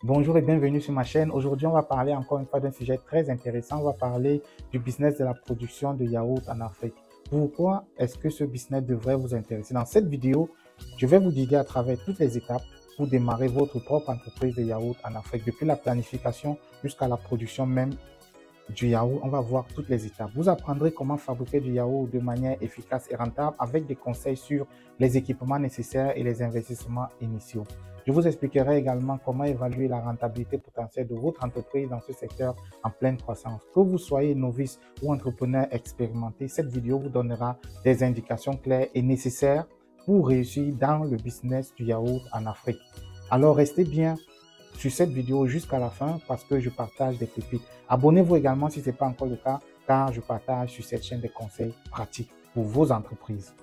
Bonjour et bienvenue sur ma chaîne. Aujourd'hui, on va parler encore une fois d'un sujet très intéressant. On va parler du business de la production de yaourt en Afrique. Pourquoi est-ce que ce business devrait vous intéresser? Dans cette vidéo, je vais vous guider à travers toutes les étapes pour démarrer votre propre entreprise de yaourt en Afrique. Depuis la planification jusqu'à la production même du yaourt, on va voir toutes les étapes. Vous apprendrez comment fabriquer du yaourt de manière efficace et rentable avec des conseils sur les équipements nécessaires et les investissements initiaux. Je vous expliquerai également comment évaluer la rentabilité potentielle de votre entreprise dans ce secteur en pleine croissance. Que vous soyez novice ou entrepreneur expérimenté, cette vidéo vous donnera des indications claires et nécessaires pour réussir dans le business du yaourt en Afrique. Alors restez bien sur cette vidéo jusqu'à la fin parce que je partage des pépites. Abonnez-vous également si ce n'est pas encore le cas car je partage sur cette chaîne des conseils pratiques pour vos entreprises.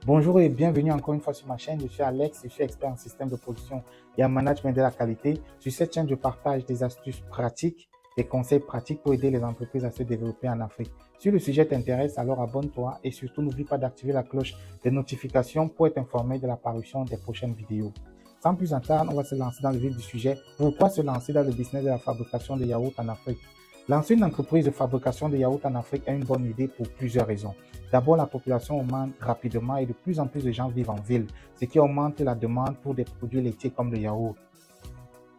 Bonjour et bienvenue encore une fois sur ma chaîne. Je suis Alex, je suis expert en système de production et en management de la qualité. Sur cette chaîne, je partage des astuces pratiques, des conseils pratiques pour aider les entreprises à se développer en Afrique. Si le sujet t'intéresse, alors abonne-toi et surtout n'oublie pas d'activer la cloche des notifications pour être informé de l'apparition des prochaines vidéos. Sans plus attendre, on va se lancer dans le vif du sujet. Pourquoi se lancer dans le business de la fabrication de yaourts en Afrique? Lancer une entreprise de fabrication de yaourts en Afrique est une bonne idée pour plusieurs raisons. D'abord, la population augmente rapidement et de plus en plus de gens vivent en ville, ce qui augmente la demande pour des produits laitiers comme le yaourt.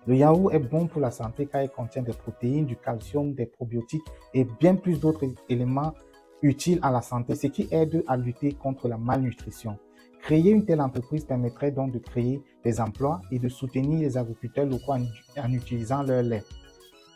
Le yaourt est bon pour la santé car il contient des protéines, du calcium, des probiotiques et bien plus d'autres éléments utiles à la santé, ce qui aide à lutter contre la malnutrition. Créer une telle entreprise permettrait donc de créer des emplois et de soutenir les agriculteurs locaux en utilisant leur lait.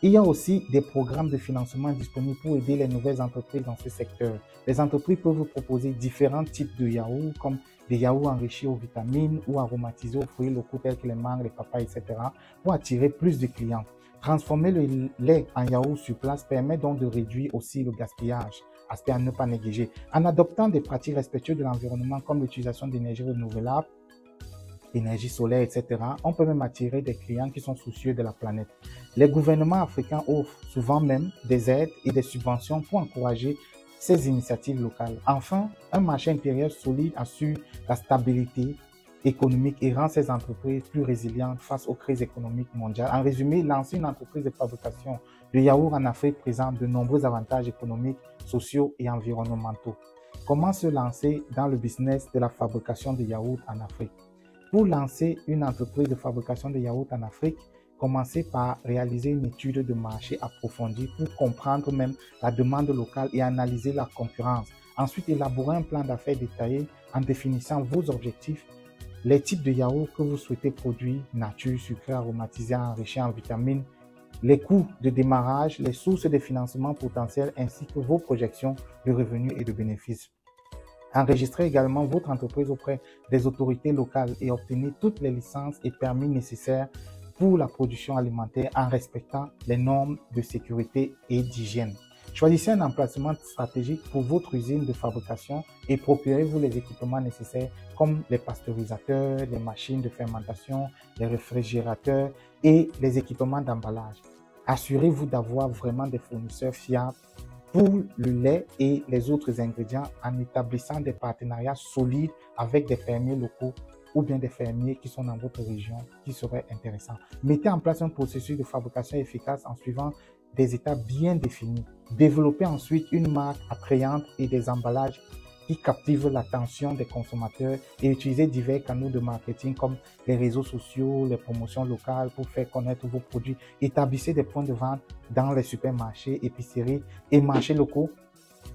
Il y a aussi des programmes de financement disponibles pour aider les nouvelles entreprises dans ce secteur. Les entreprises peuvent vous proposer différents types de yaourts, comme des yaourts enrichis aux vitamines ou aromatisés aux fruits locaux tels que les mangues, les papayes, etc. pour attirer plus de clients. Transformer le lait en yaourt sur place permet donc de réduire aussi le gaspillage, aspect à ne pas négliger. En adoptant des pratiques respectueuses de l'environnement comme l'utilisation d'énergie renouvelable, énergie solaire, etc., on peut même attirer des clients qui sont soucieux de la planète. Les gouvernements africains offrent souvent même des aides et des subventions pour encourager ces initiatives locales. Enfin, un marché intérieur solide assure la stabilité économique et rend ces entreprises plus résilientes face aux crises économiques mondiales. En résumé, lancer une entreprise de fabrication de yaourt en Afrique présente de nombreux avantages économiques, sociaux et environnementaux. Comment se lancer dans le business de la fabrication de yaourt en Afrique? Pour lancer une entreprise de fabrication de yaourt en Afrique, commencez par réaliser une étude de marché approfondie pour comprendre même la demande locale et analyser la concurrence. Ensuite, élaborez un plan d'affaires détaillé en définissant vos objectifs, les types de yaourt que vous souhaitez produire, nature, sucré, aromatisé, enrichi en vitamines, les coûts de démarrage, les sources de financement potentiels ainsi que vos projections de revenus et de bénéfices. Enregistrez également votre entreprise auprès des autorités locales et obtenez toutes les licences et permis nécessaires pour la production alimentaire en respectant les normes de sécurité et d'hygiène. Choisissez un emplacement stratégique pour votre usine de fabrication et procurez-vous les équipements nécessaires comme les pasteurisateurs, les machines de fermentation, les réfrigérateurs et les équipements d'emballage. Assurez-vous d'avoir vraiment des fournisseurs fiables pour le lait et les autres ingrédients en établissant des partenariats solides avec des fermiers locaux ou bien des fermiers qui sont dans votre région qui seraient intéressants. Mettez en place un processus de fabrication efficace en suivant des étapes bien définies. Développez ensuite une marque attrayante et des emballages qui captivent l'attention des consommateurs et utilisez divers canaux de marketing comme les réseaux sociaux, les promotions locales pour faire connaître vos produits. Établissez des points de vente dans les supermarchés, épiceries et marchés locaux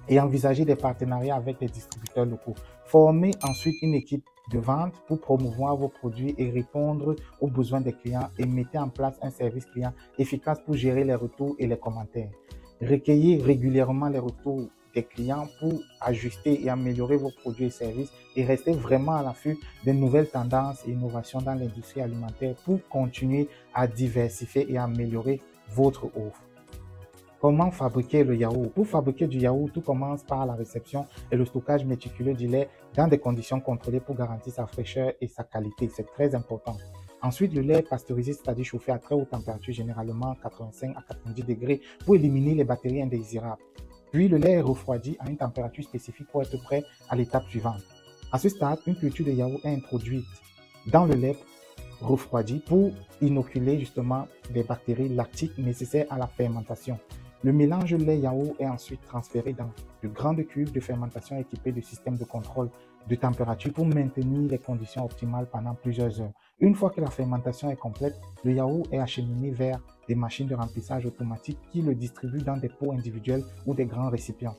et envisagez des partenariats avec les distributeurs locaux. Formez ensuite une équipe de vente pour promouvoir vos produits et répondre aux besoins des clients et mettez en place un service client efficace pour gérer les retours et les commentaires. Recueillez régulièrement les retours des clients pour ajuster et améliorer vos produits et services et restez vraiment à l'affût des nouvelles tendances et innovations dans l'industrie alimentaire pour continuer à diversifier et améliorer votre offre. Comment fabriquer le yaourt? Pour fabriquer du yaourt, tout commence par la réception et le stockage méticuleux du lait dans des conditions contrôlées pour garantir sa fraîcheur et sa qualité. C'est très important. Ensuite, le lait est pasteurisé, c'est-à-dire chauffé à très haute température, généralement 85 à 90 degrés, pour éliminer les bactéries indésirables. Puis, le lait est refroidi à une température spécifique pour être prêt à l'étape suivante. À ce stade, une culture de yaourt est introduite dans le lait refroidi pour inoculer justement des bactéries lactiques nécessaires à la fermentation. Le mélange lait-yaourt est ensuite transféré dans de grandes cuves de fermentation équipées de systèmes de contrôle de température pour maintenir les conditions optimales pendant plusieurs heures. Une fois que la fermentation est complète, le yaourt est acheminé vers des machines de remplissage automatique qui le distribuent dans des pots individuels ou des grands récipients.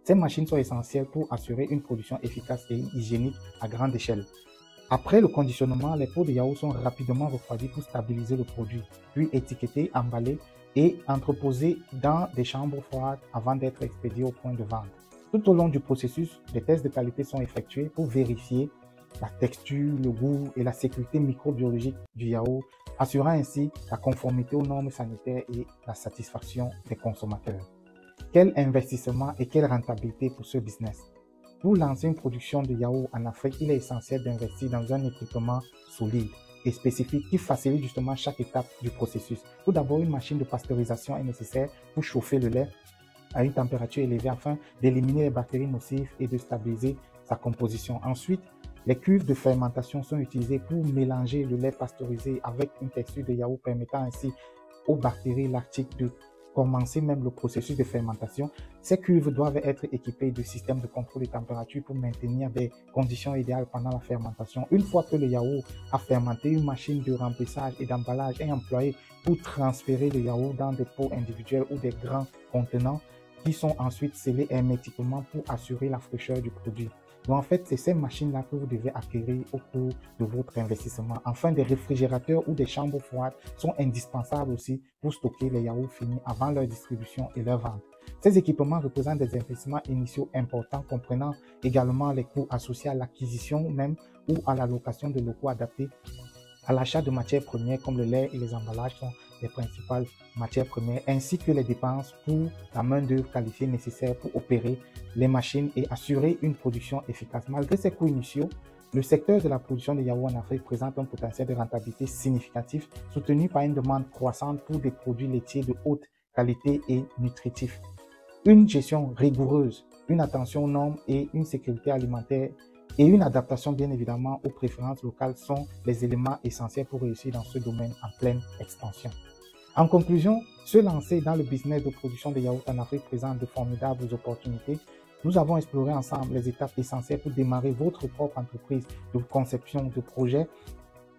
Ces machines sont essentielles pour assurer une production efficace et hygiénique à grande échelle. Après le conditionnement, les pots de yaourt sont rapidement refroidis pour stabiliser le produit, puis étiquetés, emballés et entreposés dans des chambres froides avant d'être expédiés au point de vente. Tout au long du processus, des tests de qualité sont effectués pour vérifier la texture, le goût et la sécurité microbiologique du yaourt, assurant ainsi la conformité aux normes sanitaires et la satisfaction des consommateurs. Quel investissement et quelle rentabilité pour ce business? Pour lancer une production de yaourt en Afrique, il est essentiel d'investir dans un équipement solide et spécifique qui facilite justement chaque étape du processus. Tout d'abord, une machine de pasteurisation est nécessaire pour chauffer le lait à une température élevée afin d'éliminer les bactéries nocives et de stabiliser sa composition. Ensuite, les cuves de fermentation sont utilisées pour mélanger le lait pasteurisé avec une texture de yaourt permettant ainsi aux bactéries lactiques de commencer même le processus de fermentation. Ces cuves doivent être équipées de systèmes de contrôle de température pour maintenir des conditions idéales pendant la fermentation. Une fois que le yaourt a fermenté, une machine de remplissage et d'emballage est employée pour transférer le yaourt dans des pots individuels ou des grands contenants qui sont ensuite scellés hermétiquement pour assurer la fraîcheur du produit. Donc en fait, c'est ces machines-là que vous devez acquérir au cours de votre investissement. Enfin, des réfrigérateurs ou des chambres froides sont indispensables aussi pour stocker les yaourts finis avant leur distribution et leur vente. Ces équipements représentent des investissements initiaux importants comprenant également les coûts associés à l'acquisition même ou à la location de locaux adaptés à l'achat de matières premières comme le lait et les emballages sont les principales matières premières, ainsi que les dépenses pour la main-d'œuvre qualifiée nécessaire pour opérer les machines et assurer une production efficace. Malgré ces coûts initiaux, le secteur de la production de yaourt en Afrique présente un potentiel de rentabilité significatif, soutenu par une demande croissante pour des produits laitiers de haute qualité et nutritifs. Une gestion rigoureuse, une attention aux normes et une sécurité alimentaire et une adaptation bien évidemment aux préférences locales sont les éléments essentiels pour réussir dans ce domaine en pleine expansion. En conclusion, se lancer dans le business de production de yaourt en Afrique présente de formidables opportunités. Nous avons exploré ensemble les étapes essentielles pour démarrer votre propre entreprise de conception de projet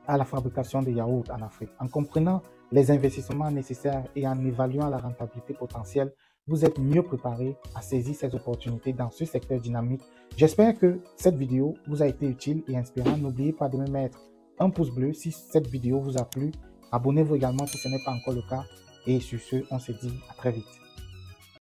à la fabrication de yaourt en Afrique. En comprenant les investissements nécessaires et en évaluant la rentabilité potentielle, vous êtes mieux préparé à saisir ces opportunités dans ce secteur dynamique. J'espère que cette vidéo vous a été utile et inspirante. N'oubliez pas de me mettre un pouce bleu si cette vidéo vous a plu. Abonnez-vous également si ce n'est pas encore le cas. Et sur ce, on se dit à très vite.